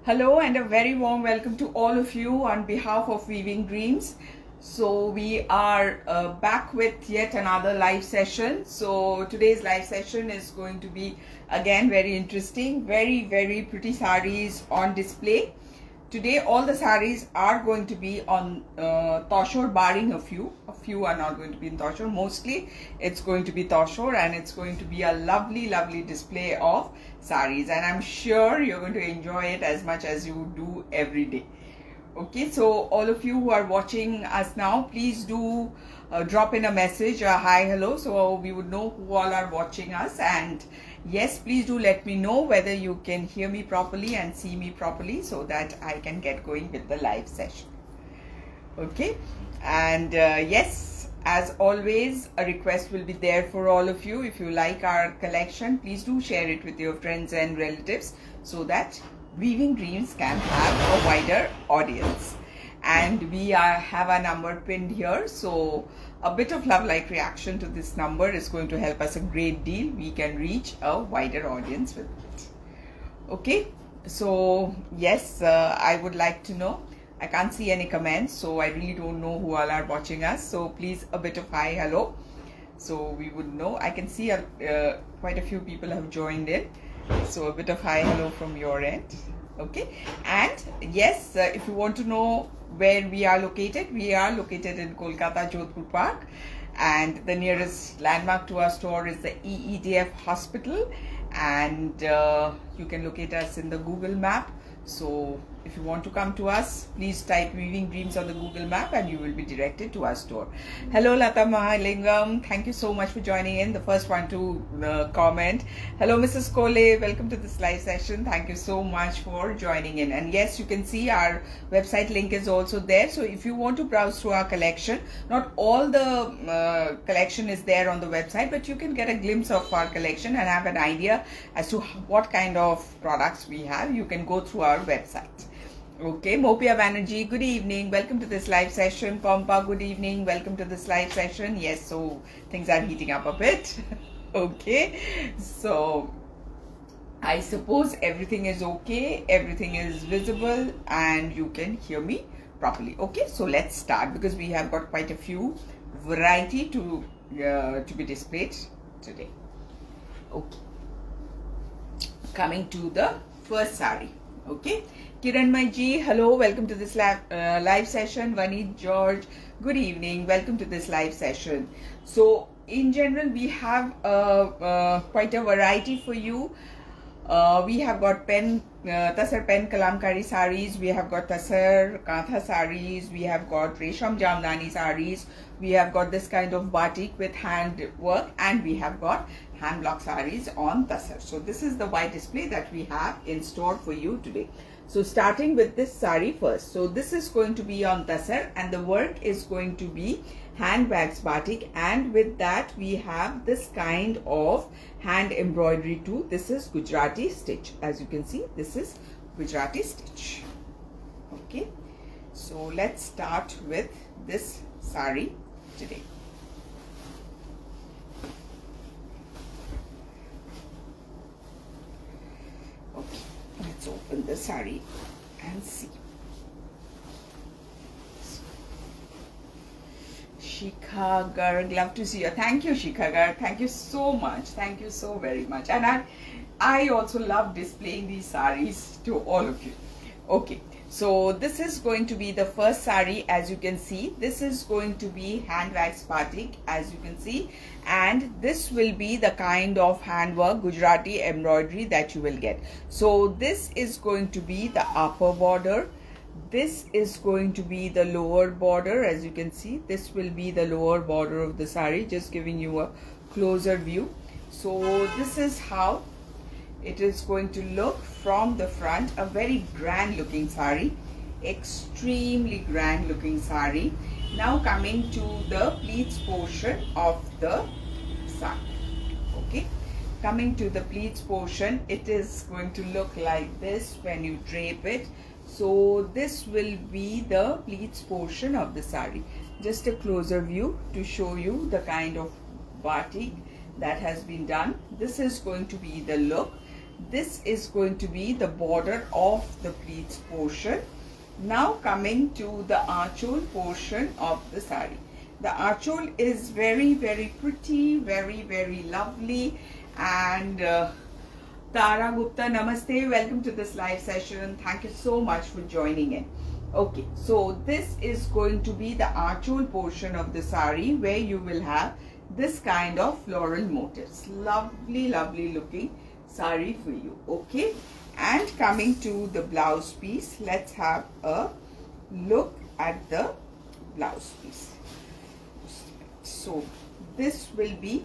Hello and a very warm welcome to all of you on behalf of Weaving Dreams. So we are back with yet another live session. So today's live session is going to be again very interesting, very pretty sarees on display. Today all the sarees are going to be on Tussar, barring a few. A few are not going to be in Tussar. Mostly it's going to be Tussar, and it's going to be a lovely display of sarees, and I'm sure you're going to enjoy it as much as you do every day. Okay, so all of you who are watching us now, please do drop in a message, hi, hello, so we would know who all are watching us. And yes, please do let me know whether you can hear me properly and see me properly so that I can get going with the live session. Okay, and yes, as always, a request will be there for all of you. If you like our collection, please do share it with your friends and relatives so that Weaving Dreams can have a wider audience. And we have a number pinned here, so a bit of love-like reaction to this number is going to help us a great deal. We can reach a wider audience with it. Okay, so yes, I would like to know. I can't see any comments, so I really don't know who all are watching us. So please, a bit of hi, hello, so we would know. I can see quite a few people have joined in. So a bit of hi, hello from your end. Okay, and yes, if you want to know where we are located in Kolkata, Jodhpur Park, and the nearest landmark to our store is the EEDF hospital, and you can locate us in the Google map. So if you want to come to us, please type Weaving Dreams on the Google map and you will be directed to our store. Hello Lata Mahalingam, thank you so much for joining in, the first one to comment. Hello Mrs. Kole, welcome to this live session. Thank you so much for joining in. And yes, you can see our website link is also there. So if you want to browse through our collection, not all the collection is there on the website, but you can get a glimpse of our collection and have an idea as to what kind of products we have. You can go through our website. Okay, Mopia Banerjee, good evening, welcome to this live session. Pompa, good evening, welcome to this live session. Yes, so things are heating up a bit. Okay, so I suppose everything is okay, everything is visible and you can hear me properly. Okay, so let's start because we have got quite a few variety to be displayed today. Okay, coming to the first saree. Okay, Kiranmai ji, hello, welcome to this live session. Vanit George, good evening, welcome to this live session. So in general, we have quite a variety for you. We have got Tussar Penkalamkari sarees, we have got Tussar Kantha sarees, we have got Resham Jamdani sarees, we have got this kind of batik with hand work, and we have got hand block sarees on Tussar. So this is the wide display that we have in store for you today. So starting with this saree first. So this is going to be on Tussar and the work is going to be hand wax batik, and with that we have this kind of hand embroidery too. This is Gujarati stitch. As you can see, this is Gujarati stitch. Okay, so let's start with this saree today. Okay, let's open the saree and see. Shikha Garg, love to see you. Thank you, Shikha Garg. Thank you so much. Thank you so very much. And I also love displaying these sarees to all of you. Okay, so this is going to be the first saree. As you can see, this is going to be hand wax batik, as you can see, and this will be the kind of handwork Gujarati embroidery that you will get. So this is going to be the upper border. This is going to be the lower border. As you can see, this will be the lower border of the saree, just giving you a closer view. So this is how it is going to look from the front. A very grand looking saree, extremely grand looking saree. Now coming to the pleats portion of the saree. Okay, coming to the pleats portion, it is going to look like this when you drape it. So this will be the pleats portion of the saree. Just a closer view to show you the kind of batik that has been done. This is going to be the look. This is going to be the border of the pleats portion. Now coming to the archole portion of the sari. The archole is very pretty, very lovely. And Tara Gupta, namaste, welcome to this live session. Thank you so much for joining in. Okay, so this is going to be the archole portion of the sari, where you will have this kind of floral motifs. Lovely looking sari for you. Okay, and coming to the blouse piece, let's have a look at the blouse piece. So this will be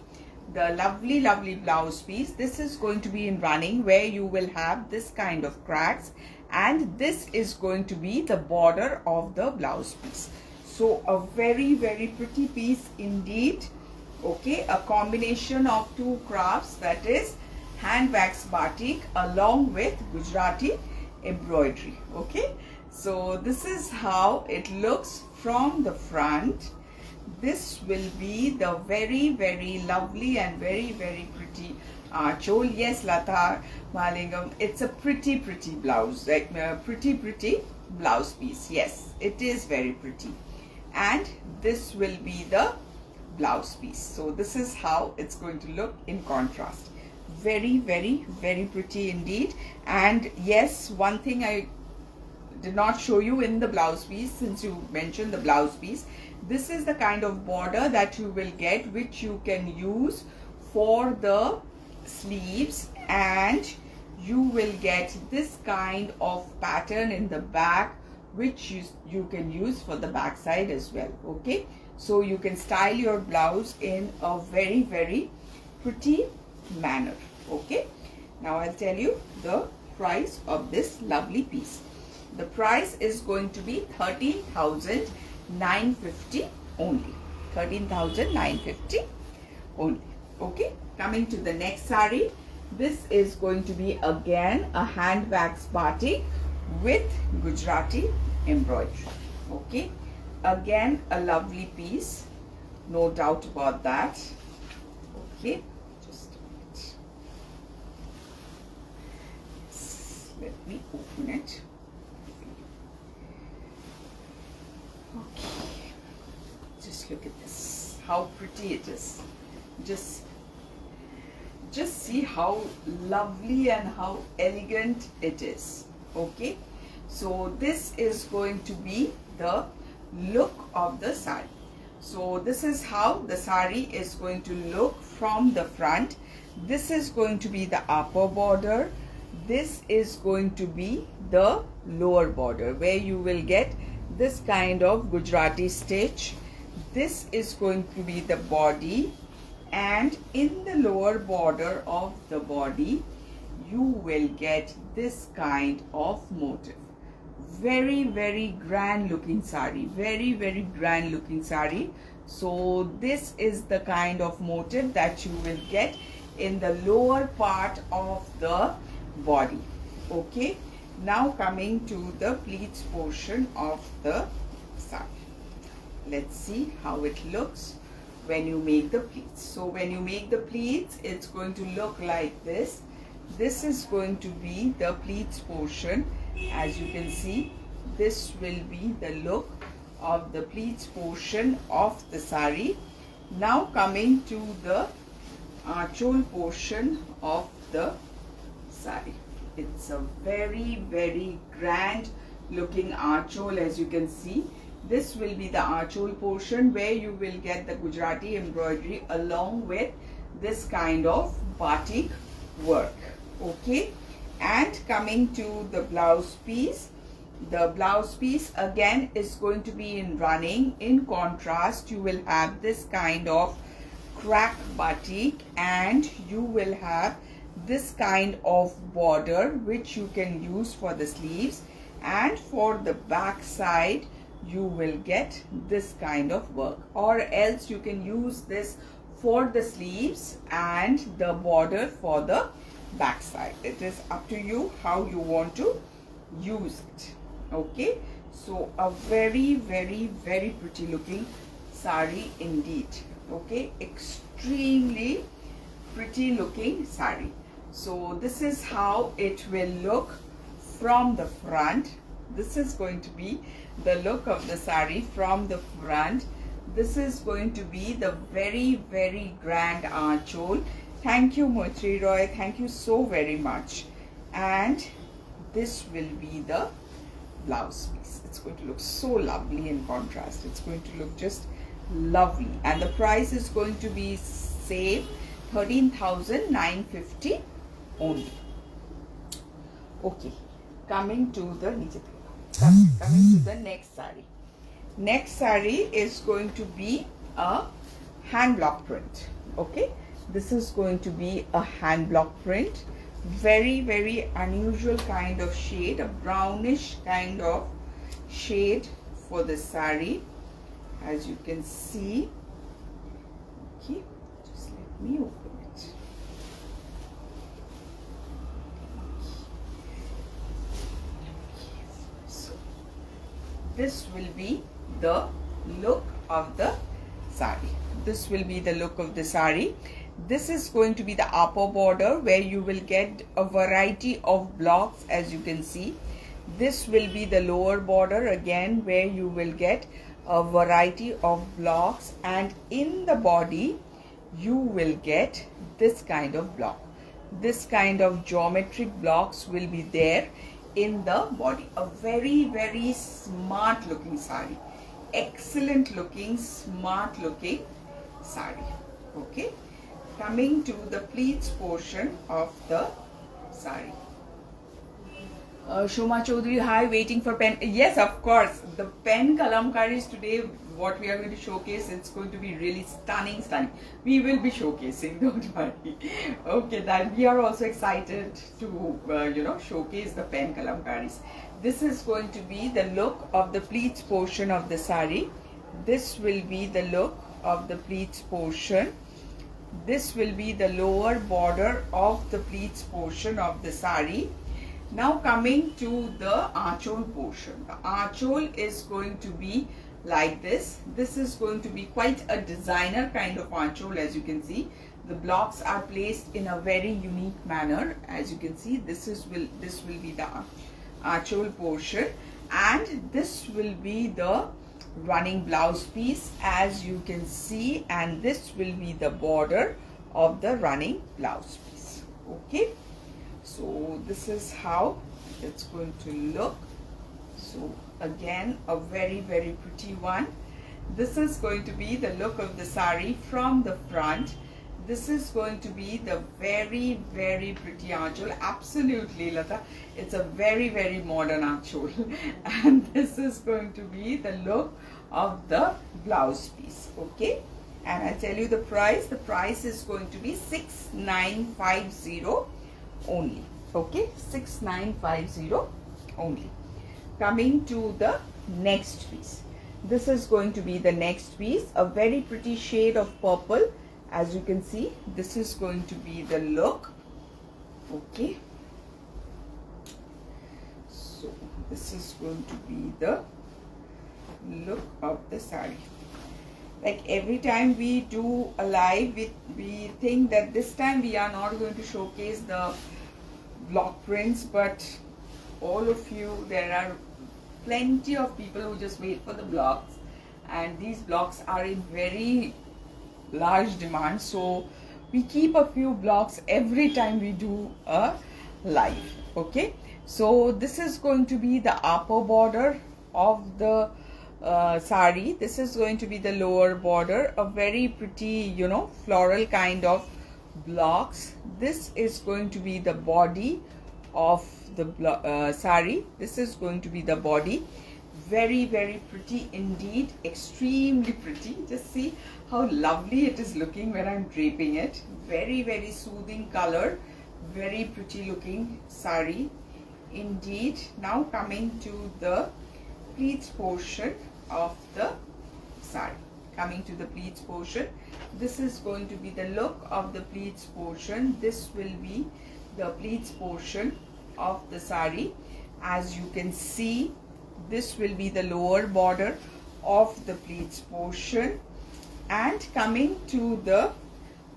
the lovely blouse piece. This is going to be in running, where you will have this kind of cracks, and this is going to be the border of the blouse piece. So a very pretty piece indeed. Okay, a combination of two crafts, that is hand wax batik along with Gujarati embroidery. Okay, so this is how it looks from the front. This will be the very lovely and very pretty archole. Yes, Lata Malingam, it's a pretty blouse, like pretty blouse piece. Yes, it is very pretty. And this will be the blouse piece. So this is how it's going to look in contrast. Very pretty indeed. And yes, one thing I did not show you in the blouse piece, since you mentioned the blouse piece, this is the kind of border that you will get, which you can use for the sleeves, and you will get this kind of pattern in the back, which you can use for the back side as well. Okay, so you can style your blouse in a very pretty manner. Okay, now I'll tell you the price of this lovely piece. The price is going to be 13,950 only. 13,950 only. Okay, coming to the next sari. This is going to be again a hand wax batik with Gujarati embroidery. Okay, again a lovely piece, no doubt about that. Okay, just a minute. Let me open it. Okay, just look at this, how pretty it is. Just see how lovely and how elegant it is. Okay, so this is going to be the look of the sari. So this is how the sari is going to look from the front. This is going to be the upper border. This is going to be the lower border, where you will get this kind of Gujarati stitch. This is going to be the body, and in the lower border of the body you will get this kind of motif. Very grand looking sari, very grand looking sari. So this is the kind of motif that you will get in the lower part of the body. Okay, now coming to the pleats portion of the sari. Let's see how it looks when you make the pleats. So when you make the pleats, it's going to look like this. This is going to be the pleats portion. As you can see, this will be the look of the pleats portion of the sari. Now coming to the archole portion of the sari. It's a very grand looking archole. As you can see, this will be the archole portion, where you will get the Gujarati embroidery along with this kind of batik work. Okay, and coming to the blouse piece. The blouse piece again is going to be in running. In contrast, you will have this kind of crack batik, and you will have this kind of border, which you can use for the sleeves, and for the back side you will get this kind of work, or else you can use this for the sleeves and the border for the back side. It is up to you how you want to use it. Okay, so a very pretty looking sari indeed. Okay, extremely pretty looking sari. So this is how it will look from the front. This is going to be the look of the saree from the front. This is going to be the very grand aanchol. Thank you, Moitri Roy. Thank you so very much. And this will be the blouse piece. It's going to look so lovely in contrast. It's going to look just lovely. And the price is going to be same, 13,950 only. Okay, coming to the next saree. Next saree is going to be a hand block print. Okay, this is going to be a hand block print. Very unusual kind of shade, a brownish kind of shade for the saree, as you can see. Okay, just let me open it. So this will be the look of the saree. This will be the look of the saree. This is going to be the upper border, where you will get a variety of blocks, as you can see. This will be the lower border, again, where you will get a variety of blocks, and in the body you will get this kind of block. This kind of geometric blocks will be there in the body. A very smart looking saree, excellent looking, smart looking saree. Okay, coming to the pleats portion of the saree. Shoma Chaudhary, hi, waiting for pen. Yes, of course, the Penkalamkaris today, what we are going to showcase, it's going to be really stunning. We will be showcasing, don't worry. Okay, that we are also excited to showcase the Penkalamkaris. This is going to be the look of the pleats portion of the saree. This will be the look of the pleats portion. This will be the lower border of the pleats portion of the saree. Now coming to the aanchol portion. The aanchol is going to be like this. This is going to be quite a designer kind of aanchol, as you can see. The blocks are placed in a very unique manner, as you can see. This will be the aanchol portion, and this will be the running blouse piece, as you can see, and this will be the border of the running blouse piece. Okay, so this is how it's going to look. So again, a very pretty one. This is going to be the look of the saree from the front. This is going to be the very pretty aanchol. Absolutely, Lata, it's a very modern aanchol. And this is going to be the look of the blouse piece. Okay, and I tell you the price. The price is going to be 6,950 only. Okay, 6,950 only. Coming to the next piece. This is going to be the next piece. A very pretty shade of purple. As you can see, this is going to be the look. Okay, so this is going to be the look of the saree. Like every time we do a live, we think that this time we are not going to showcase the block prints, but all of you, there are plenty of people who just wait for the blocks, and these blocks are in very large demand, so we keep a few blocks every time we do a live. Okay, so this is going to be the upper border of the saree. This is going to be the lower border, a very pretty floral kind of blocks. This is going to be the body of the saree. This is going to be the body. Very pretty indeed, extremely pretty. Just see how lovely it is looking when I'm draping it. Very soothing color, very pretty looking saree indeed. Now coming to the pleats portion of the saree. Coming to the pleats portion, this is going to be the look of the pleats portion. This will be the pleats portion of the saree. As you can see, this will be the lower border of the pleats portion, and coming to the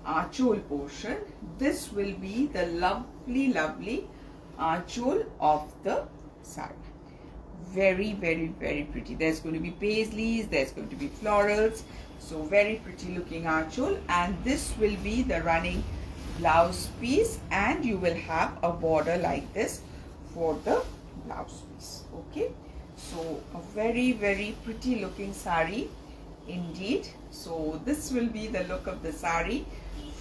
archol portion. This will be the lovely archol of the saree. Very pretty. There's going to be paisleys, there's going to be florals, so very pretty looking archol. And this will be the running blouse piece, and you will have a border like this for the blouse piece. Okay, so a very pretty looking saree indeed. So this will be the look of the saree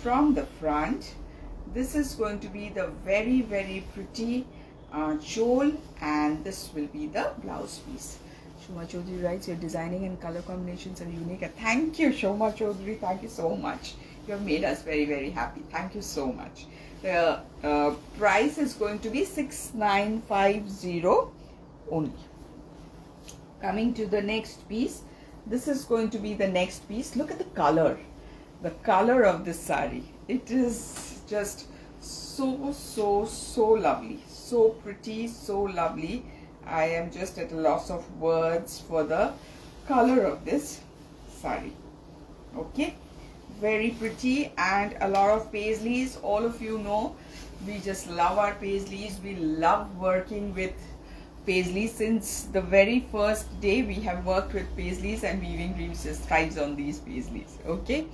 from the front. This is going to be the very pretty chole, and this will be the blouse piece. Shoma Chaudhary writes, your designing and color combinations are unique. Thank you, Shoma Chaudhary. Thank you so much. You have made us very happy. Thank you so much. The price is going to be 6950 only. Coming to the next piece. This is going to be the next piece. Look at the color. The color of this saree. It is just so lovely. So pretty, so lovely. I am just at a loss of words for the color of this saree. Okay, very pretty, and a lot of paisleys. All of you know we just love our paisleys. We love working with paisleys. Since the very first day we have worked with paisleys, and Weaving Dreams just thrives on these paisleys. Okay,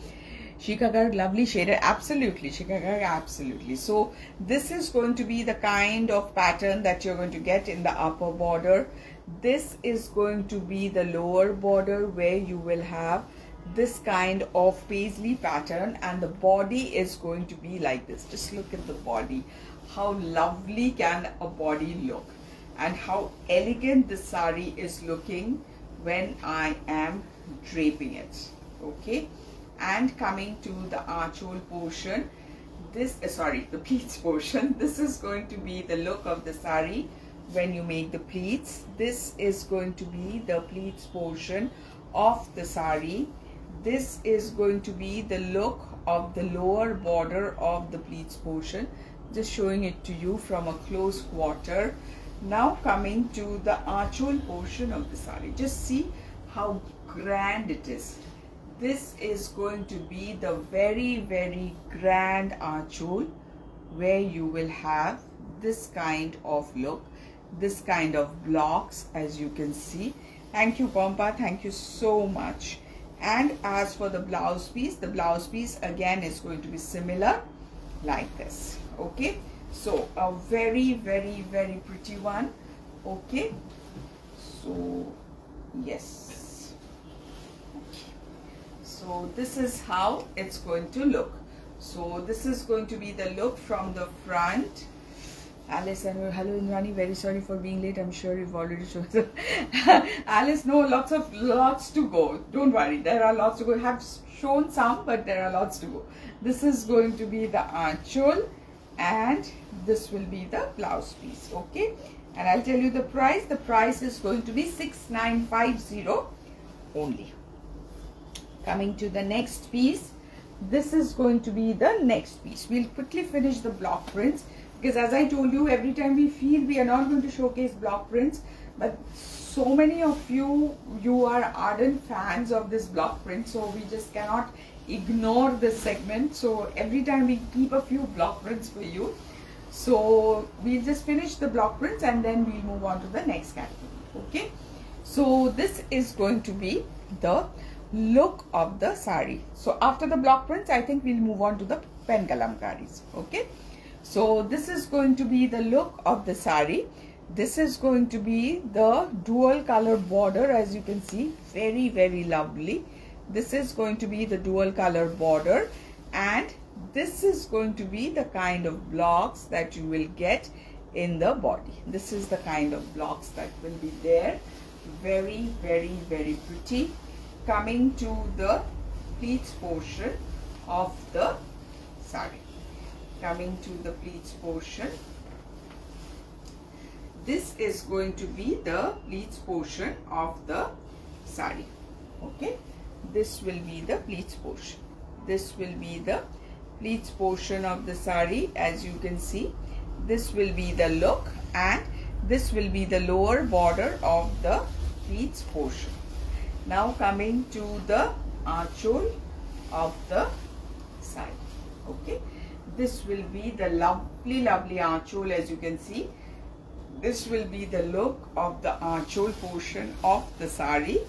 Shikagar, lovely shaded. Absolutely, Shikagar, absolutely. So this is going to be the kind of pattern that you're going to get in the upper border. This is going to be the lower border, where you will have this kind of paisley pattern, and the body is going to be like this. Just look at the body. How lovely can a body look, and how elegant this saree is looking when I am draping it. Okay, and coming to the archol portion, this the pleats portion. This is going to be the look of the saree when you make the pleats. This is going to be the pleats portion of the saree. This is going to be the look of the lower border of the pleats portion. Just showing it to you from a close quarter. Now coming to the archol portion of the saree. Just see how grand it is. This is going to be the very grand archol, where you will have this kind of look, this kind of blocks, as you can see. Thank you, Pompa. Thank you so much. And as for the blouse piece again is going to be similar like this. Okay, so a very pretty one. Okay, so yes. Okay. So this is how it's going to look. So this is going to be the look from the front. Alice and hello Indrani, very sorry for being late. I'm sure you've already shown. Alice, no, lots to go. Don't worry, there are lots to go. I have shown some, but there are lots to go. This is going to be the archol, and this will be the blouse piece. Okay, and I'll tell you the price. The price is going to be 6950 only. Coming to the next piece. This is going to be the next piece. We'll quickly finish the block prints, because as I told you, every time we feel we are not going to showcase block prints, but so many of you are ardent fans of this block print, so we just cannot ignore this segment. So every time we keep a few block prints for you. So we'll just finish the block prints, and then we'll move on to the next category. Okay, so this is going to be the look of the saree. So after the block prints, I think we'll move on to the Penkalamkaris. Okay, so this is going to be the look of the saree. This is going to be the dual color border, as you can see, very lovely. This is going to be the dual color border, and this is going to be the kind of blocks that you will get in the body. This is the kind of blocks that will be there. Very pretty. Coming to the pleats portion of the saree. Coming to the pleats portion. This is going to be the pleats portion of the saree. Okay, this will be the pleats portion. This will be the pleats portion of the saree. As you can see, this will be the look, and this will be the lower border of the pleats portion. Now coming to the archol of the saree. Okay, this will be the lovely archol. As you can see, this will be the look of the archol portion of the sari.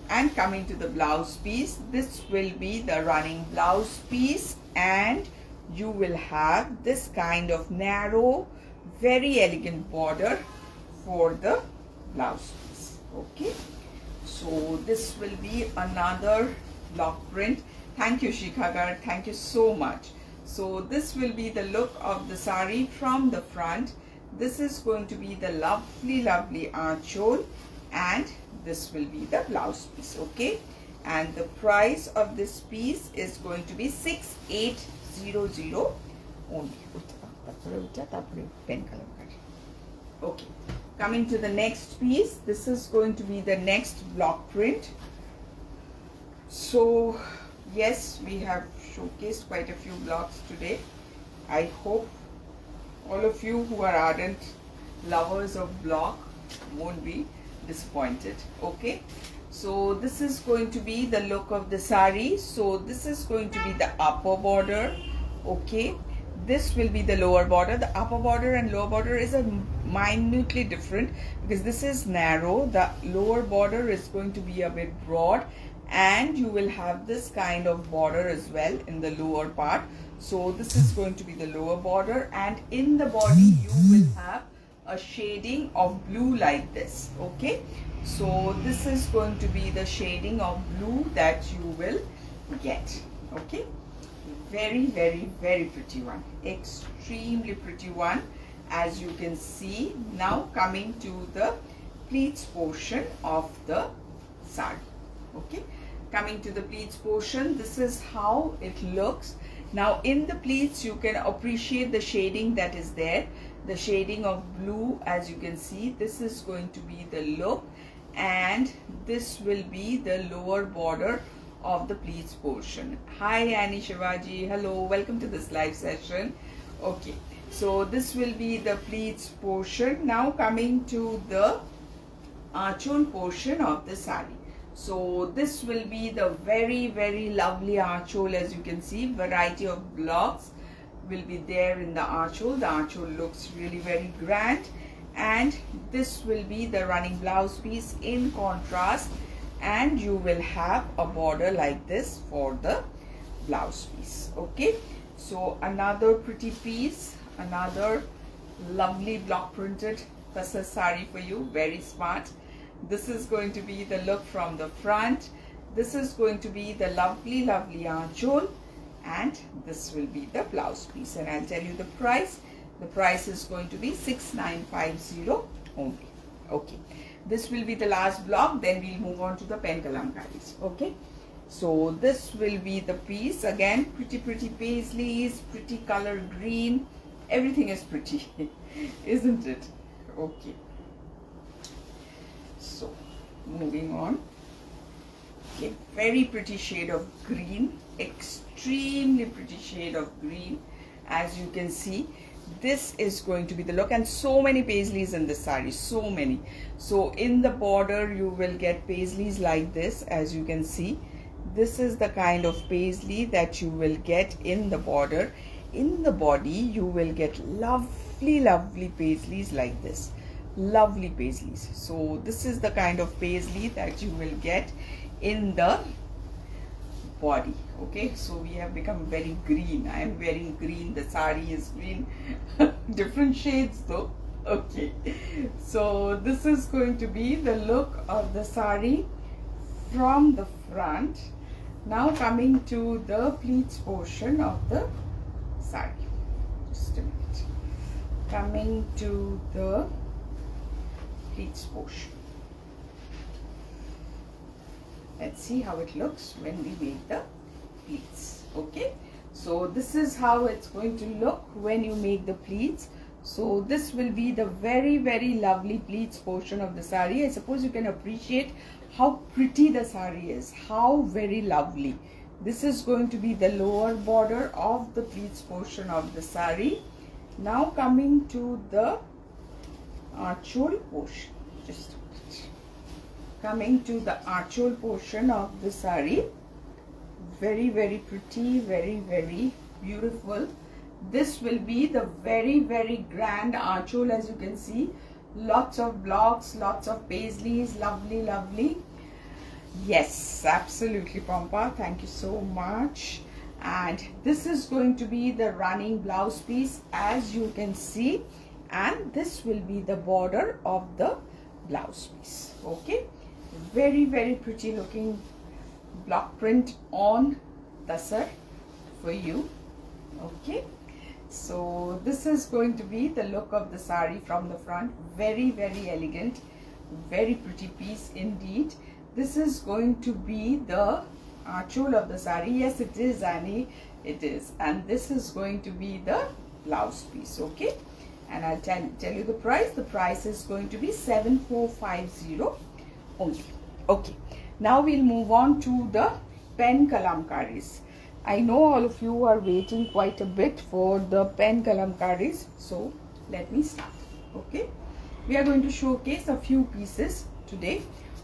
And coming to the blouse piece, this will be the running blouse piece, and you will have this kind of narrow, very elegant border for the blouse piece. Okay, so this will be another block print. Thank you, Shikhagar, thank you so much. So this will be the look of the sari from the front. This is going to be the lovely archol, and this will be the blouse piece. Okay, and the price of this piece is going to be 6800 only. Penkalamkari. Okay, coming to the next piece, this is going to be the next block print. So yes, we have showcased quite a few blocks today. I hope all of you who are ardent lovers of block won't be disappointed. Okay, so this is going to be the look of the sari. So this is going to be the upper border. Okay, this will be the lower border. The upper border and lower border is a minutely different, because this is narrow. The lower border is going to be a bit broad, and you will have this kind of border as well in the lower part. So this is going to be the lower border, and in the body you will have a shading of blue like this. Okay, so this is going to be the shading of blue that you will get. Okay, very pretty one, extremely pretty one, as you can see. Now coming to the pleats portion of the sari. Okay, coming to the pleats portion, this is how it looks. Now in the pleats you can appreciate the shading that is there, the shading of blue. As you can see, this is going to be the look, and this will be the lower border of the pleats portion. Hi Annie Shivaji, hello, welcome to this live session. Okay, so this will be the pleats portion. Now coming to the archol portion of the sari. So this will be the very lovely archol. As you can see, variety of blocks will be there in the archol. The archol looks really very grand, and this will be the running blouse piece in contrast, and you will have a border like this for the blouse piece. Okay, so another pretty piece, another lovely block printed Tussar sari for you, very smart. This is going to be the look from the front. This is going to be the lovely archol, and this will be the blouse piece. And I'll tell you the price. The price is going to be 6950 only. Okay, this will be the last block, then we'll move on to the Penkalamkaris. Okay, so this will be the piece. Again, pretty paisleys, pretty color green, everything is pretty isn't it? Okay, so moving on. Okay, very pretty shade of green, extremely pretty shade of green. As you can see, this is going to be the look, and so many paisleys in this saree, so many. So in the border you will get paisleys like this. As you can see, this is the kind of paisley that you will get in the border. In the body you will get lovely paisleys like this, lovely paisleys. So this is the kind of paisley that you will get in the body. Okay, so we have become very green. I am wearing green, the sari is green different shades though. Okay, so this is going to be the look of the sari from the front. Now coming to the pleats portion of the sari. Just a minute. Coming to the pleats portion. Let's see how it looks when we make the pleats. Okay, so this is how it's going to look when you make the pleats. So this will be the very lovely pleats portion of the sari. I suppose you can appreciate how pretty the sari is, how very lovely. This is going to be the lower border of the pleats portion of the sari. Now coming to the archol portion. Just a minute. Coming to the archol portion of the sari. Very pretty, very beautiful. This will be the very grand archole. As you can see, lots of blocks, lots of paisleys, lovely. Yes, absolutely, Pampa, thank you so much. And this is going to be the running blouse piece, as you can see, and this will be the border of the blouse piece. Okay, very pretty looking block print on Tussar for you. Okay, so this is going to be the look of the sari from the front. Very elegant, very pretty piece indeed. This is going to be the archole of the sari. Yes, it is, Annie, it is. And this is going to be the blouse piece. Okay, and I'll tell you the price. The price is going to be 7450 only. Okay, now we'll move on to the Penkalamkaris. I know all of you are waiting quite a bit for the Penkalamkaris, so let me start. Okay, we are going to showcase a few pieces today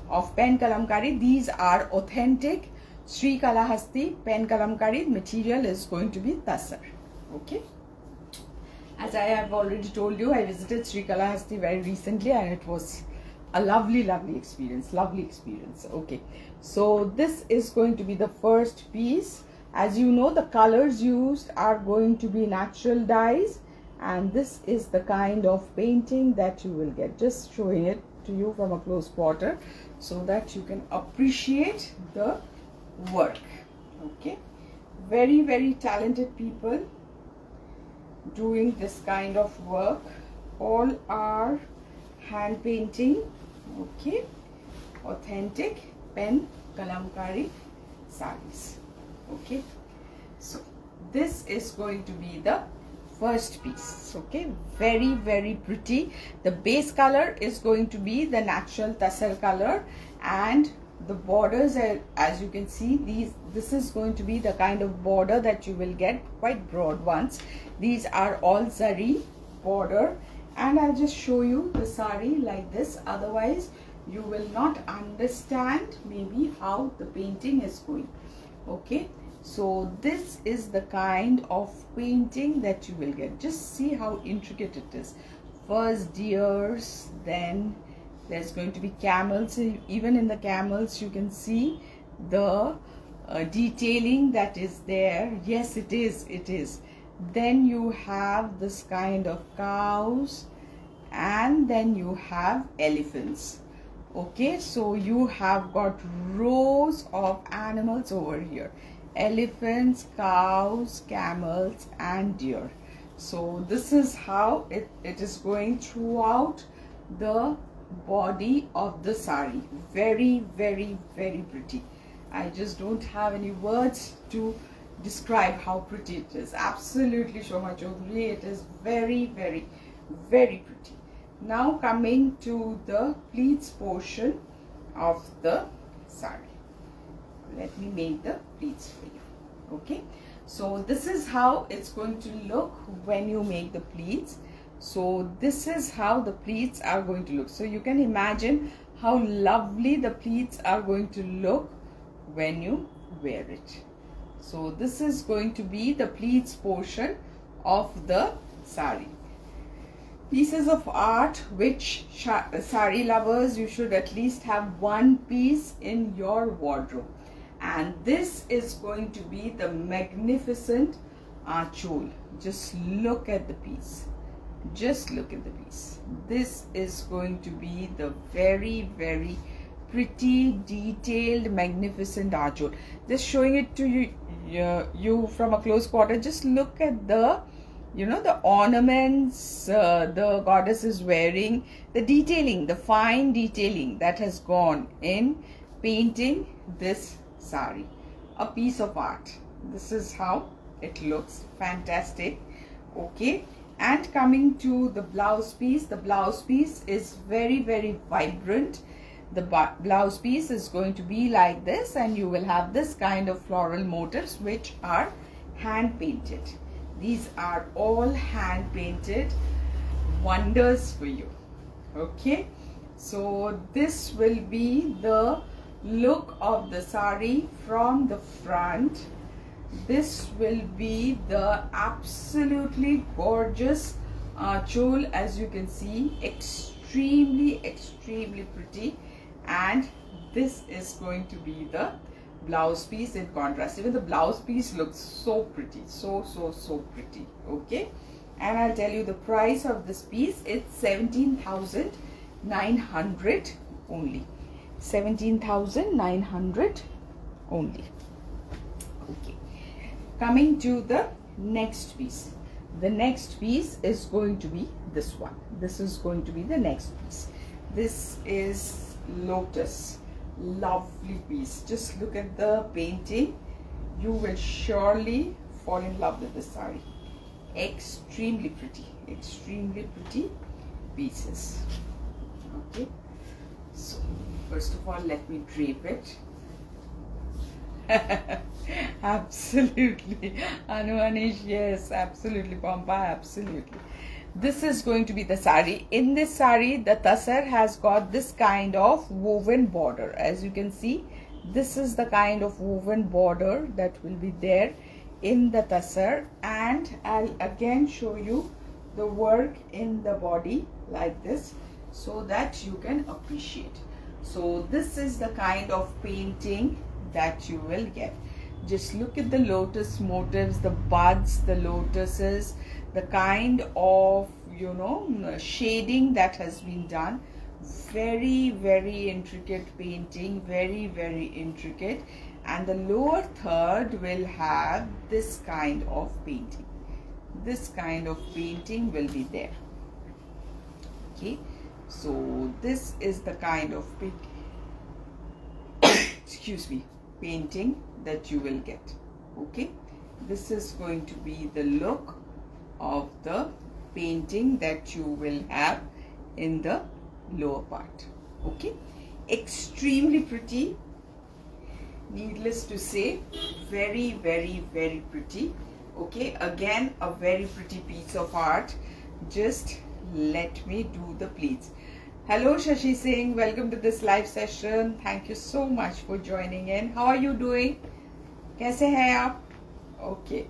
of Penkalamkari. These are authentic Sri Kalahasti Penkalamkari. Material is going to be Tussar. Okay, as I have already told you, I visited Sri Kalahasti very recently and it was a lovely experience. Okay, so this is going to be the first piece. As you know, the colors used are going to be natural dyes, and this is the kind of painting that you will get. Just showing it to you from a close quarter so that you can appreciate the work. Okay, very talented people doing this kind of work. All are hand painting. Okay, authentic Penkalamkari sarees. Okay, so this is going to be the first piece. Okay, very pretty. The base color is going to be the natural Tussar color, and the borders are, as you can see, this is going to be the kind of border that you will get, quite broad ones. These are all Saree border, and I'll just show you the sari like this, otherwise you will not understand maybe how the painting is going. Okay, so this is the kind of painting that you will get. Just see how intricate it is. First deers, then there's going to be camels. Even in the camels you can see the detailing that is there. Yes, it is. Then you have this kind of cows, and then you have elephants. Okay, so you have got rows of animals over here: elephants, cows, camels, and deer. So this is how it is going throughout the body of the sari. Very pretty. I just don't have any words to describe how pretty it is. Absolutely, Shoma Chaudhary, it is very pretty. Now coming to the pleats portion of the sari. Let me make the pleats for you. Okay, so this is how it's going to look when you make the pleats. So this is how the pleats are going to look. So you can imagine how lovely the pleats are going to look when you wear it. So this is going to be the pleats portion of the sari. Pieces of art which sari lovers, you should at least have one piece in your wardrobe. And this is going to be the magnificent archole. Just look at the piece. Just look at the piece. This is going to be the very pretty, detailed, magnificent archole. Just showing it to you from a close quarter. Just look at the, the ornaments the goddess is wearing, the detailing, the fine detailing that has gone in painting this sari. A piece of art. This is how it looks. Fantastic. Okay, and coming to the blouse piece. The blouse piece is very vibrant. The blouse piece is going to be like this, and you will have this kind of floral motifs which are hand painted. These are all hand painted wonders for you. Okay, so this will be the look of the sari from the front. This will be the absolutely gorgeous chol, as you can see, extremely pretty. And this is going to be the blouse piece in contrast. Even the blouse piece looks so pretty, so pretty. Okay, and I'll tell you the price of this piece. It's 17,900 only. 17,900 only. Okay, coming to the next piece. The next piece is going to be this one. This is going to be the next piece. This is Lotus. Lovely piece. Just look at the painting. You will surely fall in love with this saree. Extremely pretty pieces. Okay, so first of all, let me drape it. Absolutely, Anu Anish, yes, absolutely, Pampa, absolutely. This is going to be the saree. In this saree, the tussar has got this kind of woven border. As you can see, this is the kind of woven border that will be there in the tussar, and I'll again show you the work in the body like this so that you can appreciate. So this is the kind of painting that you will get. Just look at the lotus motifs, the buds, the lotuses, the kind of, you know, shading that has been done. Very intricate painting, very intricate. And the lower third will have this kind of painting. This kind of painting will be there. Okay, so this is the kind of excuse me, painting that you will get. Okay, this is going to be the look of the painting that you will have in the lower part. Okay, extremely pretty. Needless to say, very pretty. Okay, again a very pretty piece of art. Just let me do the pleats. Hello Shashi Singh, welcome to this live session. Thank you so much for joining in. How are you doing? Kaise hai aap? Okay,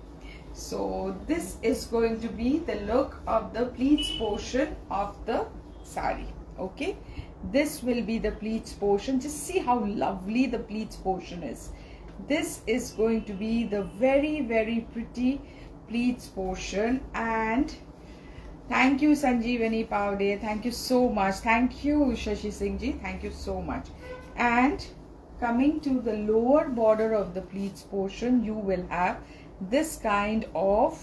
so this is going to be the look of the pleats portion of the saree. Okay, this will be the pleats portion. Just see how lovely the pleats portion is. This is going to be the very pretty pleats portion. And thank you Sanjeevani Pavde, thank you so much. Thank you Shashi Singh ji, thank you so much. And coming to the lower border of the pleats portion, you will have this kind of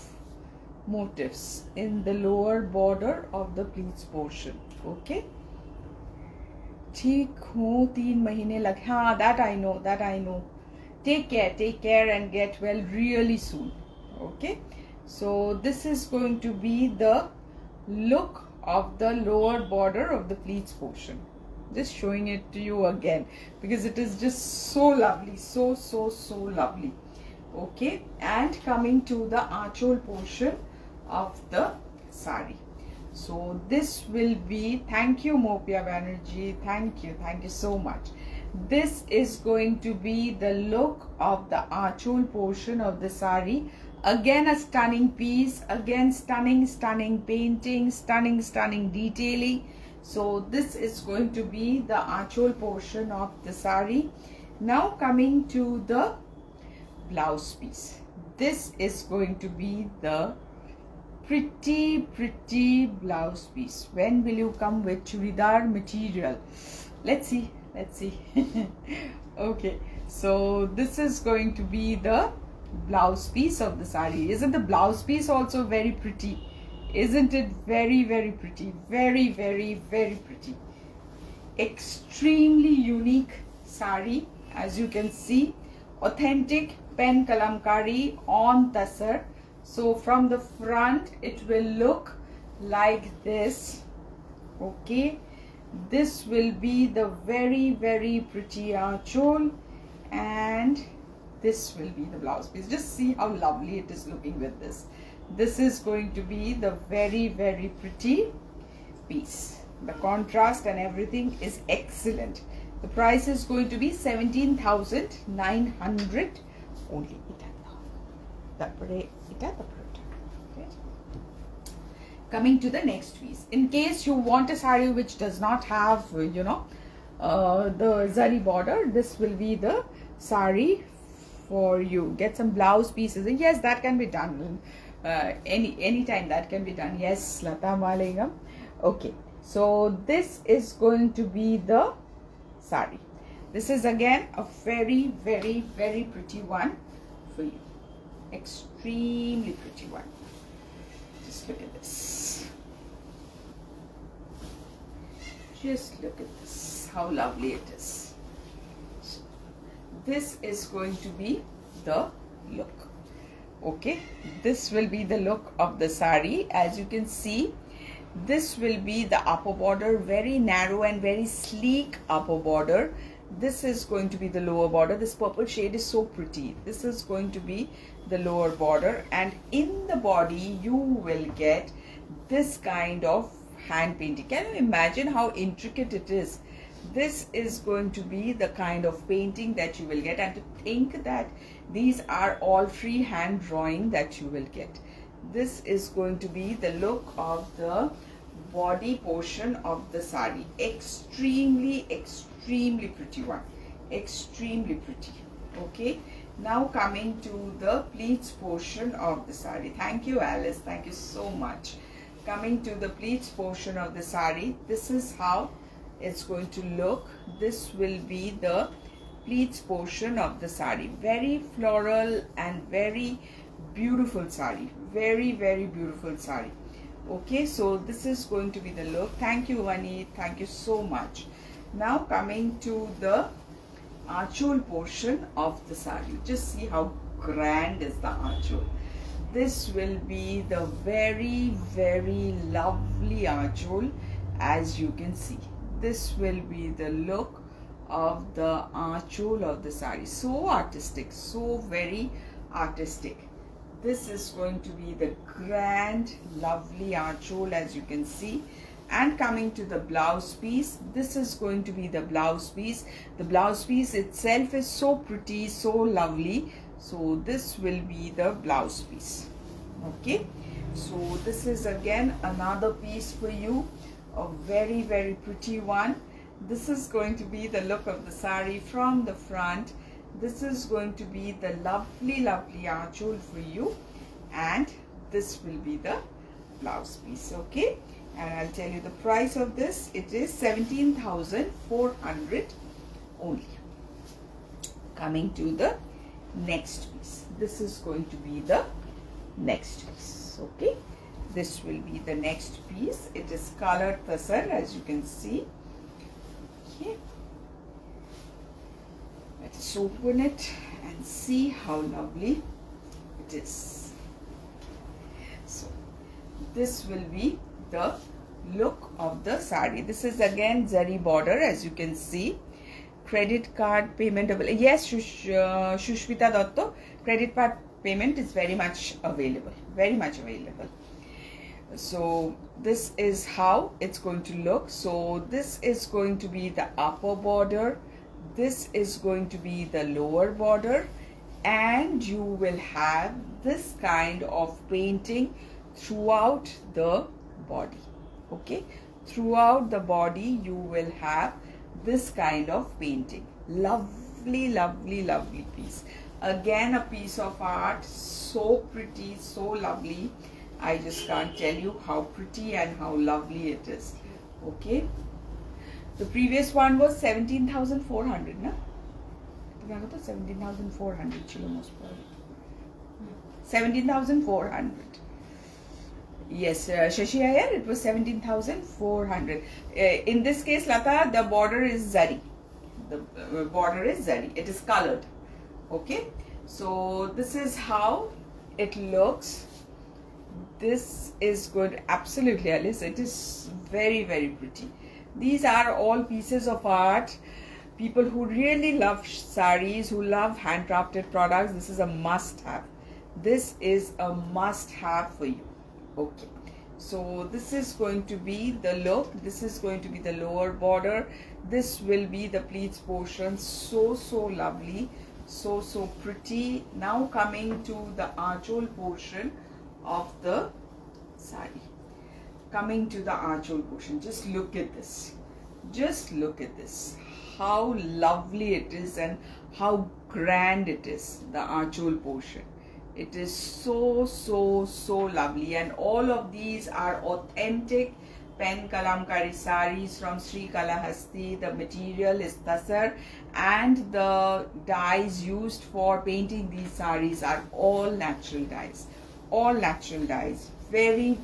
motifs in the lower border of the pleats portion. Okay, ठीक हूँ 3 महीने लगे. हाँ, that I know. Take care and get well really soon. Okay, so this is going to be the look of the lower border of the pleats portion. Just showing it to you again because it is just so lovely, so lovely. Okay, and coming to the archol portion of the saree. So this will be, thank you Mopia Banerjee, thank you so much. This is going to be the look of the archol portion of the saree. Again a stunning piece, again stunning painting, stunning detailing. So this is going to be the archol portion of the saree. Now coming to the blouse piece. This is going to be the pretty blouse piece. When will you come with churidar material? Let's see. Okay, so this is going to be the blouse piece of the saree. Isn't the blouse piece also very pretty? Isn't it very pretty? Very pretty. Extremely unique saree. As you can see, authentic Penkalamkari on Tussar. So from the front it will look like this. Okay, this will be the very pretty archol, and this will be the blouse piece. Just see how lovely it is looking with this. This is going to be the very pretty piece. The contrast and everything is excellent. The price is going to be 17,900 only. তারপরে এটা, তারপরে এটা। Okay. Coming to the next piece, in case you want a saree which does not have, the zari border, this will be the saree for you. Get some blouse pieces. Yes, that can be done. Any time that can be done. Yes, Lata Malingam. Okay, so this is going to be the saree. This is again a very, very, very pretty one for you. Extremely pretty one. Just look at this. Just look at this, how lovely it is. So, this is going to be the look. Okay, this will be the look of the saree. As you can see, this will be the upper border, very narrow and very sleek upper border. This is going to be the lower border. This purple shade is so pretty. This is going to be the lower border, and in the body you will get this kind of hand painting. Can you imagine how intricate it is? This is going to be the kind of painting that you will get, and to think that these are all freehand drawing that you will get. This is going to be the look of the body portion of the saree. Extremely, extremely pretty one. Extremely pretty. Okay, now coming to the pleats portion of the saree. Thank you, Alice. Thank you so much. Coming to the pleats portion of the saree, this is how it's going to look. This will be the pleats portion of the saree. Very floral and very beautiful saree. Very, very beautiful saree. Okay, so this is going to be the look. Thank you, Vani. Thank you so much. Now coming to the archol portion of the saree. Just see how grand is the archol. This will be the very, very lovely archol, as you can see. This will be the look of the archol of the saree. So artistic, so very artistic. This is going to be the grand, lovely archol, as you can see. And coming to the blouse piece, this is going to be the blouse piece. The blouse piece itself is so pretty, so lovely. So this will be the blouse piece. Okay, so this is again another piece for you, a very, very pretty one. This is going to be the look of the saree from the front. This is going to be the lovely, lovely archol for you, and this will be the blouse piece. Okay, and I'll tell you the price of this. It is 17,400 only. Coming to the next piece, this is going to be the next piece. Okay, this will be the next piece. It is colored Tussar, as you can see. Okay, let's open it and see how lovely it is. So this will be the look of the saree. This is again zari border, as you can see. Credit card payment available. Yes, Shushmita Dotto, credit card payment is very much available. Very much available. So this is how it's going to look. So this is going to be the upper border. This is going to be the lower border, and you will have this kind of painting throughout the body. Okay, throughout the body you will have this kind of painting. Lovely, lovely, lovely piece. Again a piece of art, so pretty, so lovely. I just can't tell you how pretty and how lovely it is. Okay, the previous one was 17,400, na? 17,400 chilo most probably. 17,400. Yes, Shashi Iyer, it was 17,400. In this case, Lata, the border is zari. The border is zari. It is colored. Okay, so this is how it looks. This is good. Absolutely, Alice. It is very, very pretty. These are all pieces of art. People who really love sarees, who love handcrafted products, this is a must-have. This is a must-have for you. Okay, so this is going to be the look. This is going to be the lower border. This will be the pleats portion. So, so lovely. so pretty. Now coming to the archol portion of the sari. Coming to the archol portion, just look at this. Just look at this. How lovely it is and how grand it is, the archol portion. It is so lovely, and all of these are authentic Penkalamkari sarees from Sri Kalahasti. The material is Tussar, and the dyes used for painting these sarees are all natural dyes. All natural dyes. Very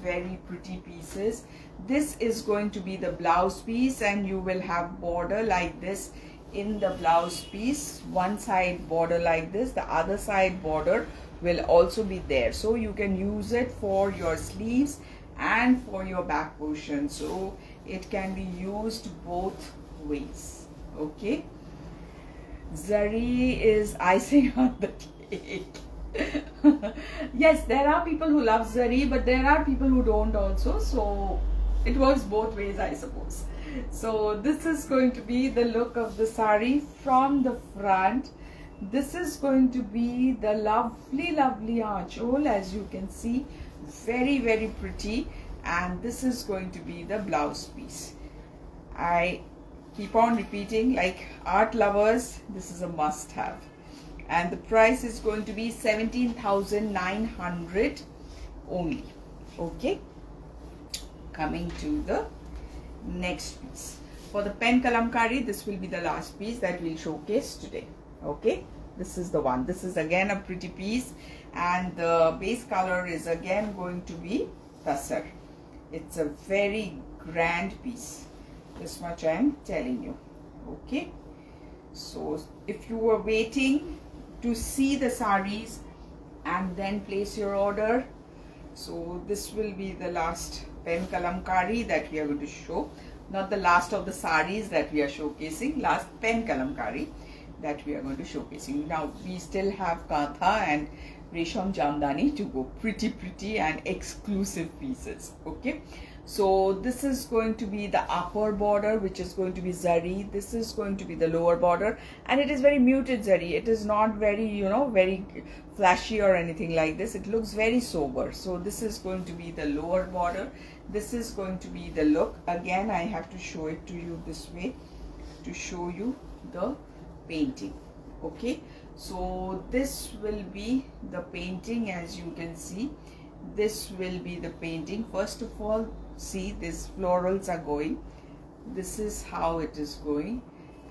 pretty pieces. This is going to be the blouse piece, and you will have border like this in the blouse piece. One side border like this, the other side border will also be there, so you can use it for your sleeves and for your back portion, so it can be used both ways. Okay, Saree is icing on the cake. Yes, there are people who love Saree, but there are people who don't also, so it works both ways, I suppose. So this is going to be the look of the saree from the front. This is going to be the lovely archol, as you can see, very pretty, and this is going to be the blouse piece. I keep on repeating, like art lovers, this is a must have, and the price is going to be 17,900 only. Okay, coming to the next piece. For the Penkalamkari, this will be the last piece that we'll showcase today. Okay, this is the one. This is again a pretty piece, and the base color is again going to be Tussar. It's a very grand piece, this much I am telling you. Okay, so if you were waiting to see the sarees and then place your order, so this will be the last Penkalamkari that we are going to show. Not the last of the sarees that we are showcasing, last Penkalamkari that we are going to showcasing. Now we still have Kantha and Resham Jamdani to go. Pretty and exclusive pieces. Okay, so this is going to be the upper border, which is going to be Saree. This is going to be the lower border, and it is very muted Saree. It is not very, you know, very flashy or anything like this. It looks very sober. So this is going to be the lower border. This is going to be the look. Again, I have to show it to you this way to show you the painting. Okay, so this will be the painting. As you can see, this will be the painting. First of all, see, these florals are going. This is how it is going,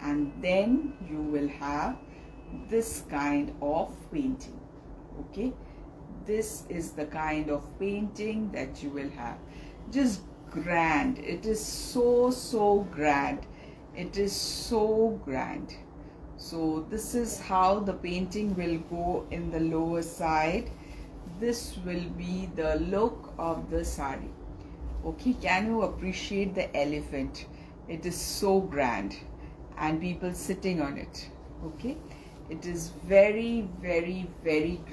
and then you will have this kind of painting. Okay, this is the kind of painting that you will have. Just grand. It is so grand. It is so grand. So this is how the painting will go in the lower side. This will be the look of the saree. Okay, can you appreciate the elephant? It is so grand, and people sitting on it. Okay, it is very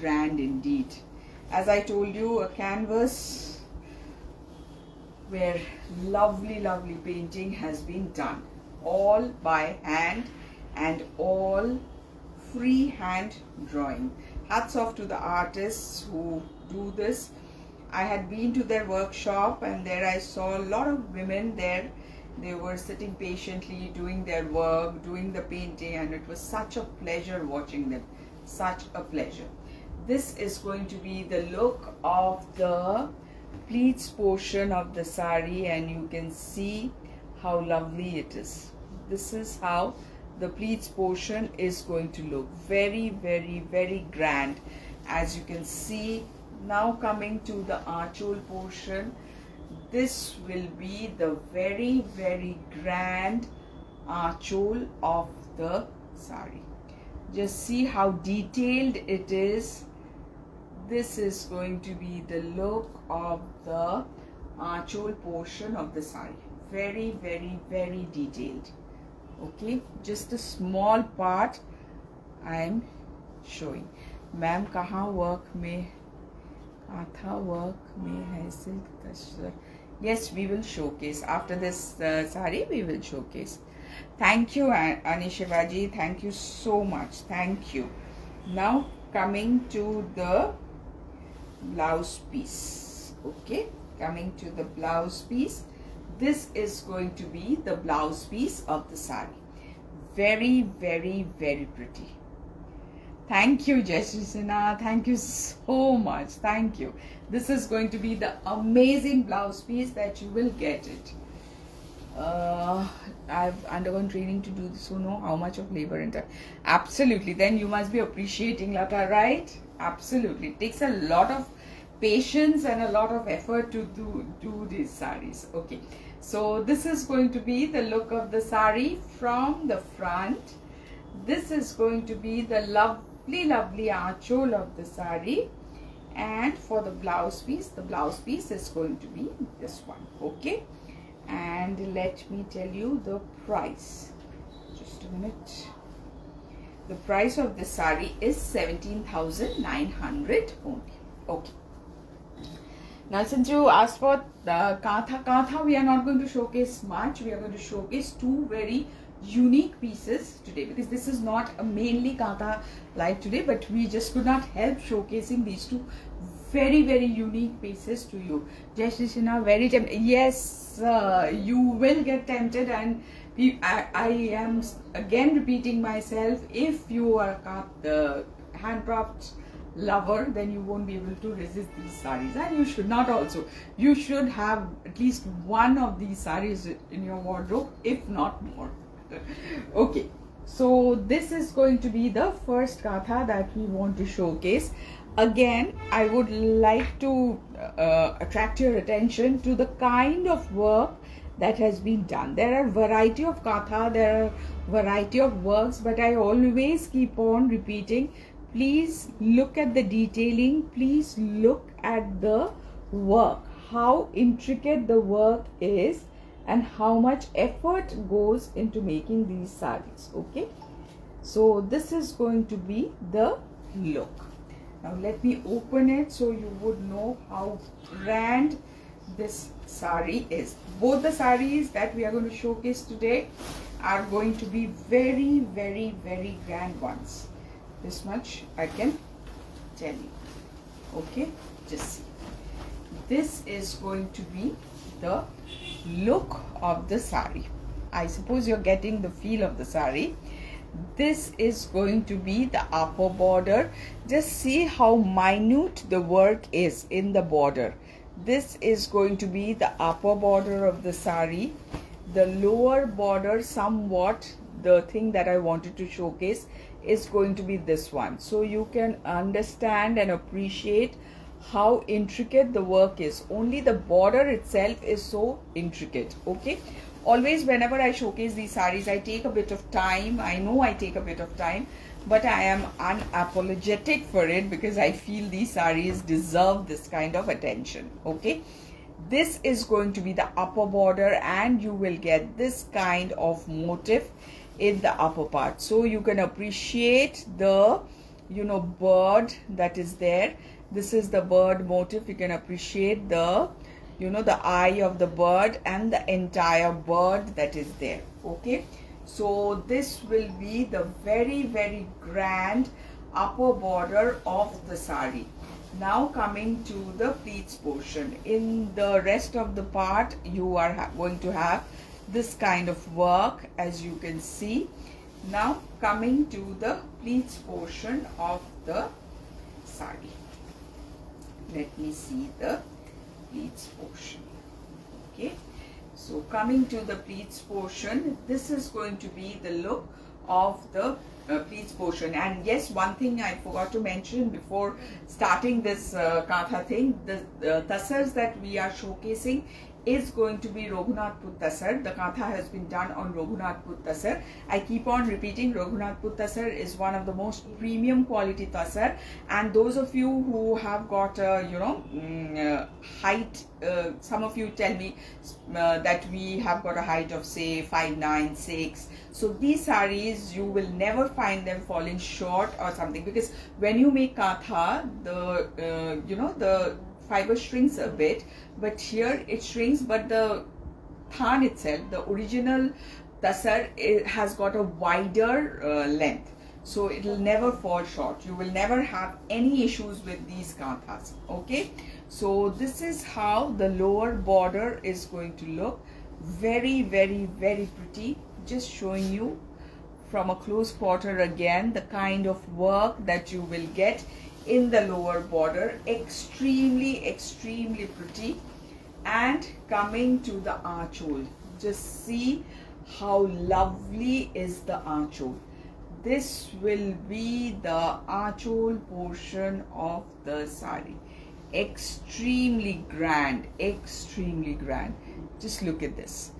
grand indeed. As I told you, a canvas where lovely painting has been done, all by hand and all freehand drawing. Hats off to the artists who do this. I had been to their workshop, and there I saw a lot of women there. They were sitting patiently doing their work, doing the painting, and it was such a pleasure watching them. Such a pleasure. This is going to be the look of the pleats portion of the saree, and you can see how lovely it is. This is how the pleats portion is going to look. Very grand, as you can see. Now coming to the archol portion, this will be the very grand archol of the saree. Just see how detailed it is. This is going to be the look of the archol portion of the saree. Very detailed. Okay, just a small part I am showing. Ma'am, kahan work mein Kantha work mein hai silk Tussar? Yes, we will showcase after this saree. We will showcase. Thank you, Anishivaji. Thank you so much. Thank you. Now coming to the blouse piece. Okay, coming to the blouse piece, this is going to be the blouse piece of the sari. Very, very, very pretty. Thank you, Jeshrisina. Thank you so much. Thank you. This is going to be the amazing blouse piece that you will get it. I've undergone training to do this, so know how much of labor and time. Absolutely. Then you must be appreciating Lata, right? Absolutely. It takes a lot of patience and a lot of effort to do these saris. Okay. So this is going to be the look of the sari from the front. This is going to be the lovely aanchol of the sari. And for the blouse piece is going to be this one. Okay. And let me tell you the price. Just a minute. The price of this sari is 17,900 only. Okay. Now, since you asked for the Kantha, we are not going to showcase much. We are going to showcase two very unique pieces today, because this is not a mainly Kantha live today, but we just could not help showcasing these two very, very unique pieces to you. Jeshrisina, very tempted. Yes, you will get tempted, and I am again repeating myself. If you are the handcraft lover, then you won't be able to resist these saris, and you should not also. You should have at least one of these saris in your wardrobe, if not more. Okay, so this is going to be the first Kantha that we want to showcase. Again, I would like to attract your attention to the kind of work that has been done. There are variety of Kantha, there are variety of works, but I always keep on repeating, please look at the detailing, please look at the work, how intricate the work is and how much effort goes into making these saris. Okay, so this is going to be the look. Now let me open it so you would know how grand this sari is. Both the saris that we are going to showcase today are going to be very, very, very grand ones. This much I can tell you. Okay, just see. This is going to be the look of the sari. I suppose you're getting the feel of the sari. This is going to be the upper border. Just see how minute the work is in the border. This is going to be the upper border of the sari. The lower border, somewhat, the thing that I wanted to showcase is going to be this one. So you can understand and appreciate how intricate the work is. Only the border itself is so intricate. Okay, always whenever I showcase these saris, I take a bit of time. I know I take a bit of time, but I am unapologetic for it, because I feel these saris deserve this kind of attention. Okay, this is going to be the upper border, and you will get this kind of motif in the upper part, so you can appreciate the bird that is there. This is the bird motif. You can appreciate the the eye of the bird and the entire bird that is there. Okay, so this will be the very, very grand upper border of the sari. Now coming to the pleats portion. In the rest of the part, you are going to have this kind of work, as you can see. Now coming to the pleats portion of the sari. Let me see the pleats portion. Okay, so coming to the pleats portion, this is going to be the look of the pleats portion. And yes, one thing I forgot to mention before starting this Kantha thing, the Tussars that we are showcasing is going to be Raghunathpur Tussar. The Kantha has been done on Raghunathpur Tussar. I keep on repeating, Raghunathpur Tussar is one of the most premium quality Tussar. And those of you who have got height, some of you tell me that we have got a height of say 5'9", 6". So these saris, you will never find them falling short or something, because when you make Kantha, the the fiber shrinks a bit, but here it shrinks, but the than itself, the original Tussar, has got a wider length. so it'll never fall short. You will never have any issues with these kanthas. Okay, so this is how the lower border is going to look. Very, very, very pretty. Just showing you from a close quarter again the kind of work that you will get in the lower border. Extremely, extremely pretty. And coming to the archhole, just see how lovely is the archhole. This will be the archhole portion of the sari. Extremely grand, extremely grand. Just look at this.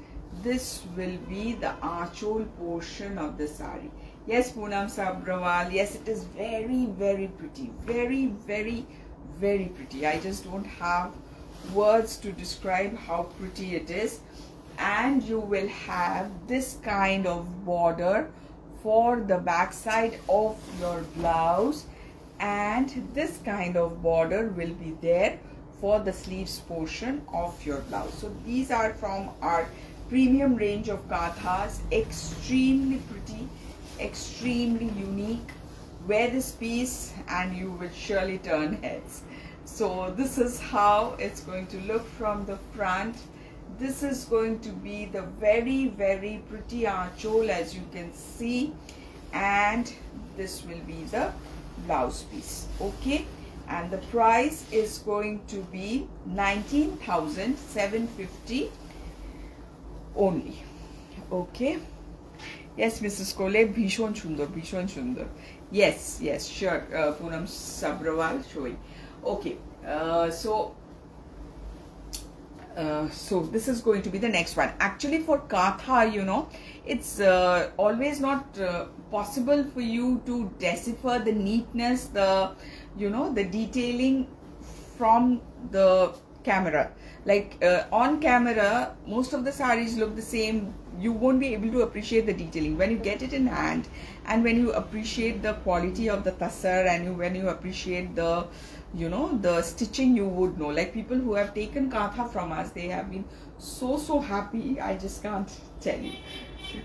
This will be the archhole portion of the sari. Yes, Poonam Sabrawal, yes, it is very, very pretty. Very, very, very pretty. I just don't have words to describe how pretty it is. And you will have this kind of border for the back side of your blouse, and this kind of border will be there for the sleeves portion of your blouse. So these are from our premium range of kanthas. Extremely pretty, extremely unique. Wear this piece and you will surely turn heads. So this is how it's going to look from the front. This is going to be the very, very pretty archhole, as you can see, and this will be the blouse piece. Okay, and the price is going to be 19,750 only. Okay, yes, Mrs. Kole, bhishon sundor, bhishon sundor. Yes, yes, sure, Poonam Sabrawal showing. Okay, so this is going to be the next one. Actually, for kantha, you know, it's always not possible for you to decipher the neatness, the, you know, the detailing from the camera. Like on camera, most of the sarees look the same. You won't be able to appreciate the detailing. When you get it in hand, and when you appreciate the quality of the tussar, and when you appreciate the, you know, the stitching, you would know. Like people who have taken kantha from us, they have been so happy. I just can't tell you.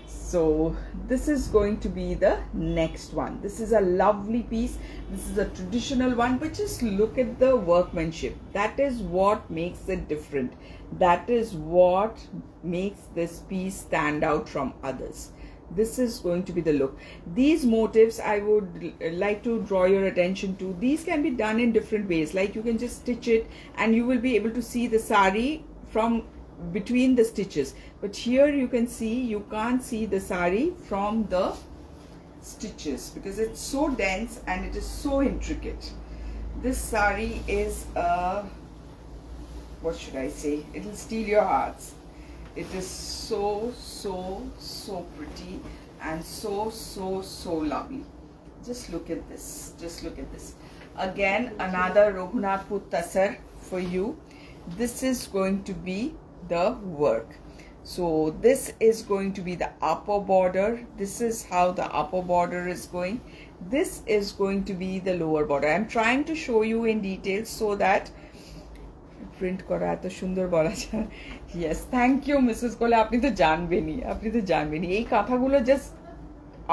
So this is going to be the next one. This is a lovely piece. This is a traditional one, but just look at the workmanship. That is what makes it different. That is what makes this piece stand out from others. This is going to be the look. These motifs I would like to draw your attention to. These can be done in different ways. Like you can just stitch it and you will be able to see the sari from between the stitches. But here you can see, you can't see the sari from the stitches because it's so dense and it is so intricate. This sari is what should I say? It will steal your hearts. It is so pretty and so lovely. Just look at this. Just look at this. Again, another Raghunathpur Tussar for you. This is going to be the work. So this is going to be the upper border. This is how the upper border is going. This is going to be the lower border. I'm trying to show you in detail so that print করা এত সুন্দর বলা যায়। Yes, thank you Mrs. Kole, আপনি তো জানবেনই, আপনি তো জানবেনই এই কথাগুলো just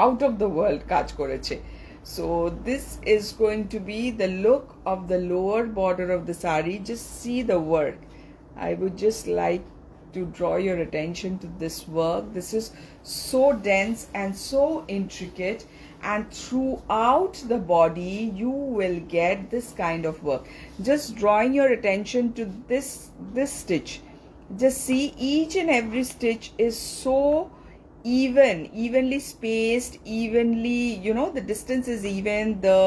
out of the world কাজ করেছে। So this is going to be the look of the lower border of the sari. Just see the work. I would just like to draw your attention to this work. This is so dense and so intricate, and throughout the body you will get this kind of work. Just drawing your attention to this stitch. Just see, each and every stitch is so evenly spaced, evenly, you know, the distance is even, the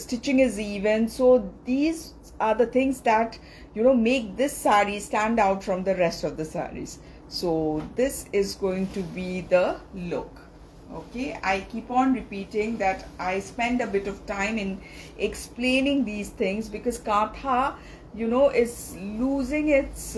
stitching is even. So these are the things that, you know, make this sari stand out from the rest of the saris. So this is going to be the look. Okay, I keep on repeating that I spend a bit of time in explaining these things because kantha, you know, is losing its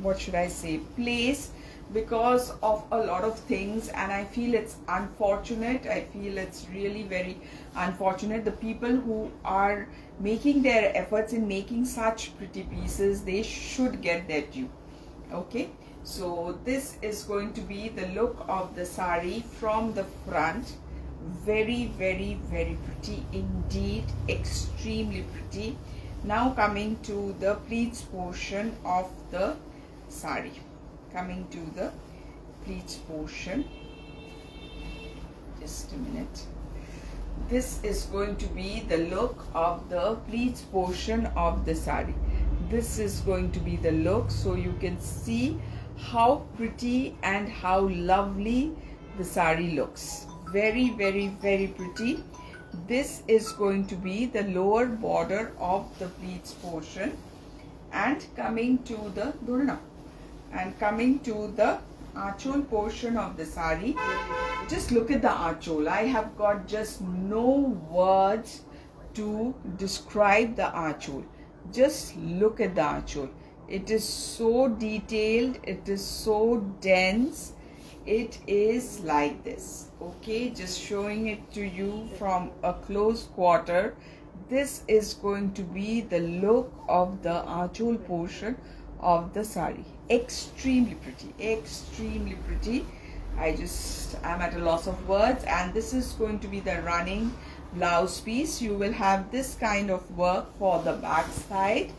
what should I say, place because of a lot of things, and I feel it's unfortunate. I feel it's really very unfortunate. The people who are making their efforts in making such pretty pieces, they should get their due. Okay, so this is going to be the look of the sari from the front. Very, very, very pretty indeed, extremely pretty. Now coming to the pleats portion of the sari. Coming to the pleats portion. Just a minute. This is going to be the look of the pleats portion of the sari. This is going to be the look, so you can see how pretty and how lovely the sari looks. Very, very, very pretty. This is going to be the lower border of the pleats portion, and coming to the durna and coming to the aanchol portion of the sari. Just look at the aanchol. I have got just no words to describe the aanchol. Just look at the aanchol. It is so detailed, it is so dense. It is like this. Okay, just showing it to you from a close quarter. This is going to be the look of the aanchol portion of the sari. Extremely pretty, extremely pretty. I'm at a loss of words. And this is going to be the running blouse piece. You will have this kind of work for the back side,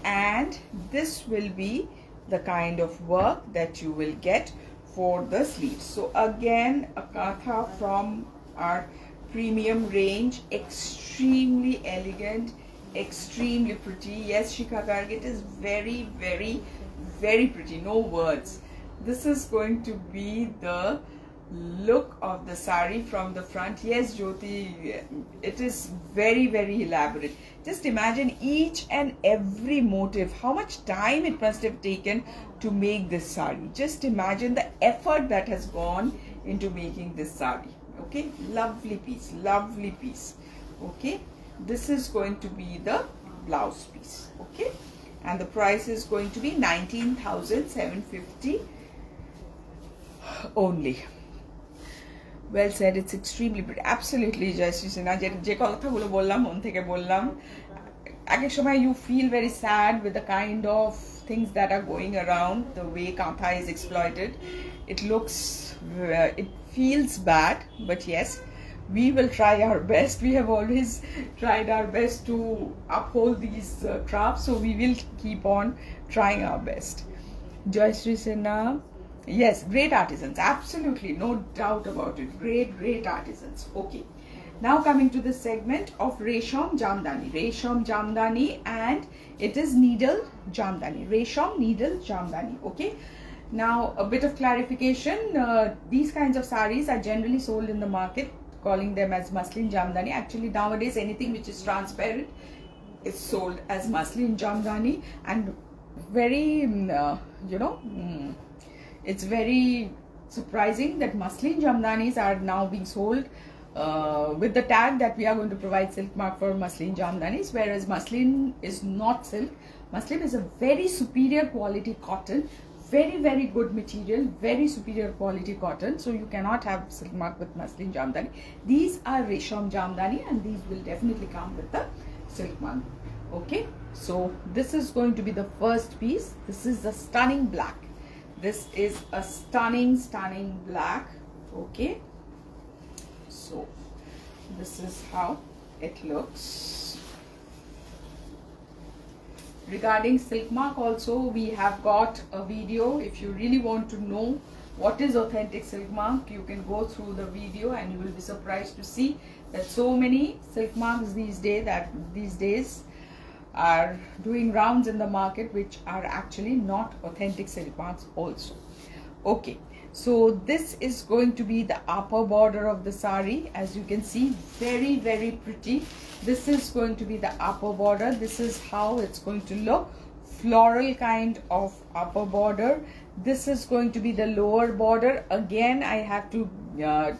and this will be the kind of work that you will get for the sleeves. So again, a Kantha from our premium range, extremely elegant, extremely pretty. Yes, Shikha Garg, it is very, very, very pretty. No words. This is going to be the look of the sari from the front. Yes, Jyoti, it is very, very elaborate. Just imagine each and every motif, how much time it must have taken to make this sari. Just imagine the effort that has gone into making this sari. Okay, lovely piece, lovely piece. Okay, this is going to be the blouse piece. Okay, and the price is going to be 19,750 only. Well said, it's extremely pretty. Absolutely, Jayashree Sinha. Je কথাগুলো বললাম মন থেকে বললাম। এক এক সময় you feel very sad with the kind of things that are going around, the way Kantha is exploited. It looks, it feels bad, but yes, we will try our best. We have always tried our best to uphold these crafts, so we will keep on trying our best. Jayashree Sinha. Yes, great artisans, absolutely, no doubt about it. Great, great artisans. Okay, now coming to the segment of Resham Jamdani. Resham Jamdani, and it is needle Jamdani. Resham needle Jamdani. Okay, now a bit of clarification. These kinds of saris are generally sold in the market calling them as muslin Jamdani. Actually, nowadays anything which is transparent is sold as muslin Jamdani, and very, it's very surprising that muslin Jamdanis are now being sold with the tag that we are going to provide silk mark for muslin Jamdanis, whereas muslin is not silk. Muslin is a very superior quality cotton, very, very good material, very superior quality cotton. So you cannot have silk mark with muslin Jamdani. These are Resham Jamdani, and these will definitely come with the silk mark. Okay, so this is going to be the first piece. This is the stunning black. This is a stunning, stunning black. Okay, so this is how it looks. Regarding silk mark also, we have got a video. If you really want to know what is authentic silk mark, you can go through the video and you will be surprised to see that so many silk marks these days are doing rounds in the market which are actually not authentic silk marks also. Okay, so this is going to be the upper border of the sari. As you can see, very, very pretty. This is going to be the upper border. This is how it's going to look. Floral kind of upper border. This is going to be the lower border. Again, I have to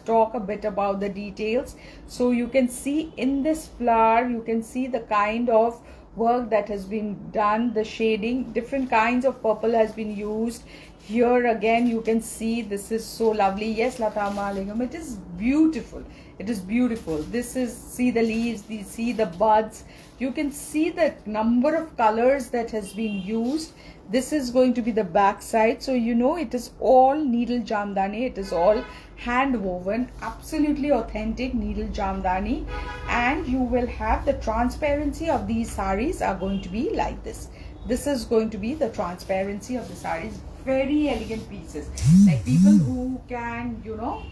talk a bit about the details. So you can see in this flower, you can see the kind of work that has been done, the shading, different kinds of purple has been used. Here again you can see this is so lovely. Yes, Lata Malingam, it is beautiful. It is beautiful. This is, see the leaves, see the buds. You can see the number of colors that has been used. This is going to be the back side. So you know it is all needle Jamdani. It is all hand woven, absolutely authentic needle jamdani, and you will have the transparency of these sarees are going to be like this. This is going to be the transparency of the sarees. Very elegant pieces, like people who can, you know,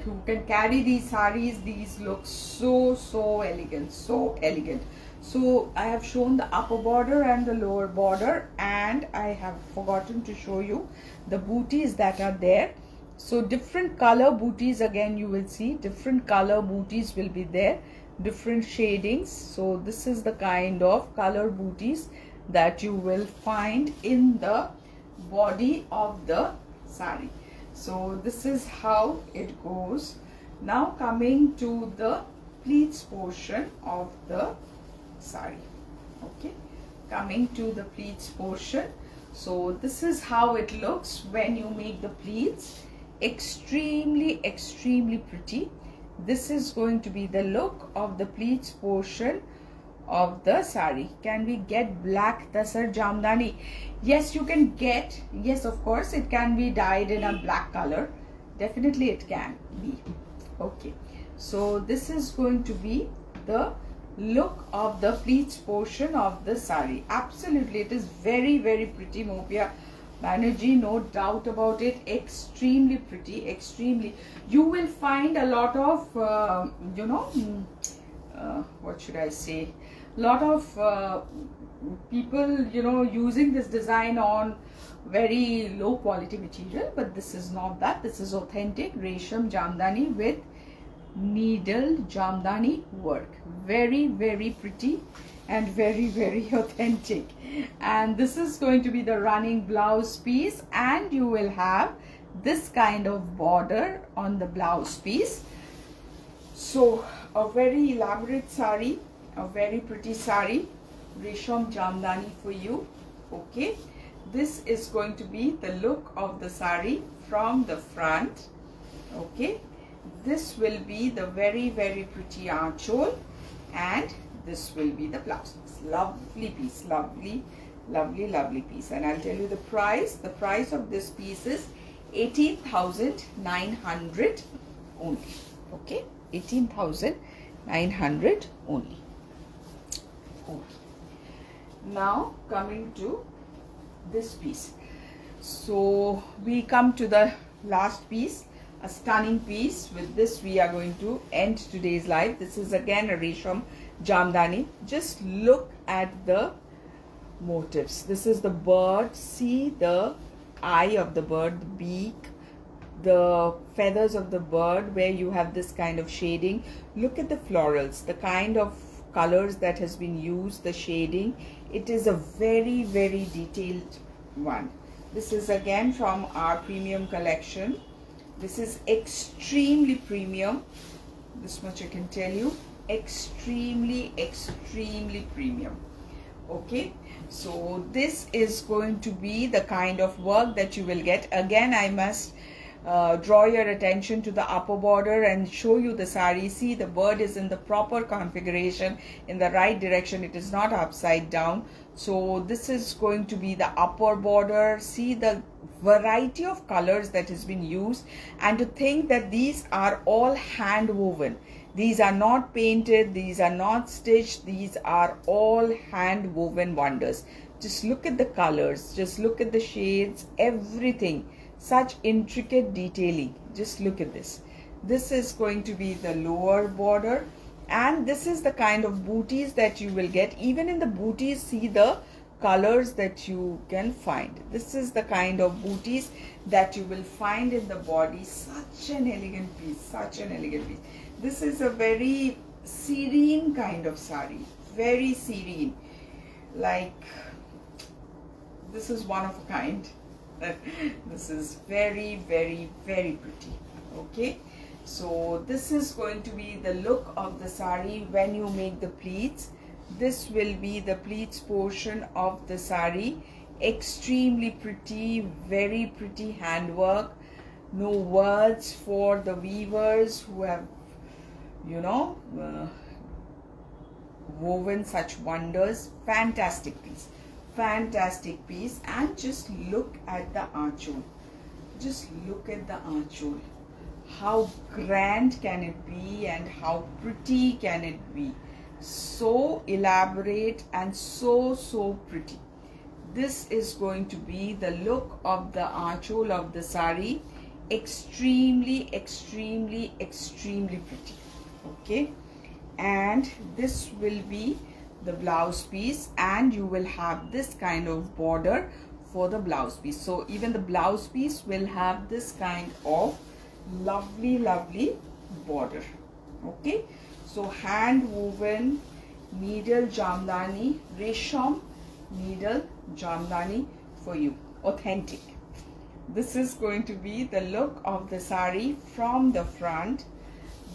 who can carry these sarees, these look so elegant, so elegant. So I have shown the upper border and the lower border, and I have forgotten to show you the booties that are there. So different color booties, again you will see different color booties will be there, different shadings. So this is the kind of color booties that you will find in the body of the saree. So this is how it goes. Now coming to the pleats portion of the saree. Okay, coming to the pleats portion. So this is how it looks when you make the pleats. Extremely pretty. This is going to be the look of the pleats portion of the saree. Can we get black Tussar jamdani? Yes, you can get. Yes, of course, it can be dyed in a black color. Definitely it can be. Okay, so this is going to be the look of the pleats portion of the saree. Absolutely, it is very pretty, Mopia Banerjee, no doubt about it. Extremely pretty, extremely. You will find a lot of you know, what should I say, lot of people, you know, using this design on very low quality material, but this is not that. This is authentic resham jamdani with needle jamdani work. Very pretty and very authentic. And this is going to be the running blouse piece, and you will have this kind of border on the blouse piece. So a very elaborate saree, a very pretty saree, resham jamdani for you. Okay, this is going to be the look of the saree from the front. Okay, this will be the very pretty archole, and this will be the blouse. Lovely piece, lovely piece. And I'll tell you the price. The price of this piece is 18,900 only. Okay, 18,900 only. Okay. Now coming to this piece. So we come to the last piece, a stunning piece. With this we are going to end today's live. This is again a resham jamdani. Just look at the motifs. This is the bird. See the eye of the bird, the beak, the feathers of the bird, where you have this kind of shading. Look at the florals, the kind of colors that has been used, the shading. It is a very detailed one. This is again from our premium collection. This is extremely premium. This much I can tell you. Extremely premium. Okay, so this is going to be the kind of work that you will get. Again, I must draw your attention to the upper border and show you the saree. See, the bird is in the proper configuration, in the right direction. It is not upside down. So this is going to be the upper border. See the variety of colors that has been used, and to think that these are all hand woven. These are not painted, these are not stitched, these are all hand woven wonders. Just look at the colors, just look at the shades, everything. Such intricate detailing. Just look at this. This is going to be the lower border, and this is the kind of booties that you will get. Even in the booties, see the colors that you can find. This is the kind of booties that you will find in the body. Such an elegant piece, such an elegant piece. This is a very serene kind of saree, very serene. Like, this is one of a kind. This is very pretty. Okay, so this is going to be the look of the saree when you make the pleats. This will be the pleats portion of the saree. Extremely pretty, very pretty handwork. No words for the weavers who have, you know, woven such wonders. Fantastic piece, and just look at the archole. Just look at the aanchol. How grand can it be and how pretty can it be? So elaborate and so pretty. This is going to be the look of the aanchol of the sari. Extremely pretty. Okay, and this will be the blouse piece, and you will have this kind of border for the blouse piece. So even the blouse piece will have this kind of lovely border. Okay, so hand woven needle jamdani, resham needle jamdani for you, authentic. This is going to be the look of the sari from the front.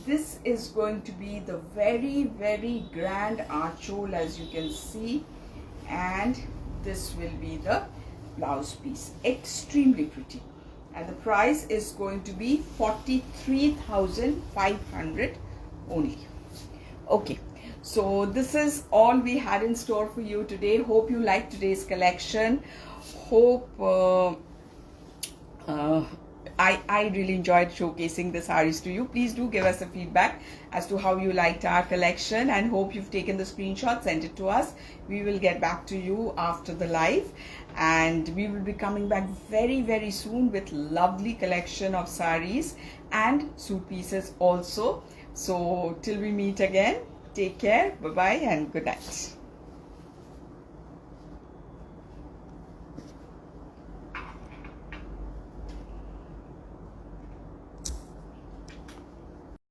This is going to be the very grand aanchol, as you can see, and this will be the blouse piece. Extremely pretty, and the price is going to be 43,500 only. Okay, so this is all we had in store for you today. Hope you liked today's collection. Hope I really enjoyed showcasing the sarees to you. Please do give us a feedback as to how you liked our collection, and hope you've taken the screenshot, sent it to us. We will get back to you after the live, and we will be coming back very soon with lovely collection of sarees and suit pieces also. So till we meet again, take care, bye bye, and good night.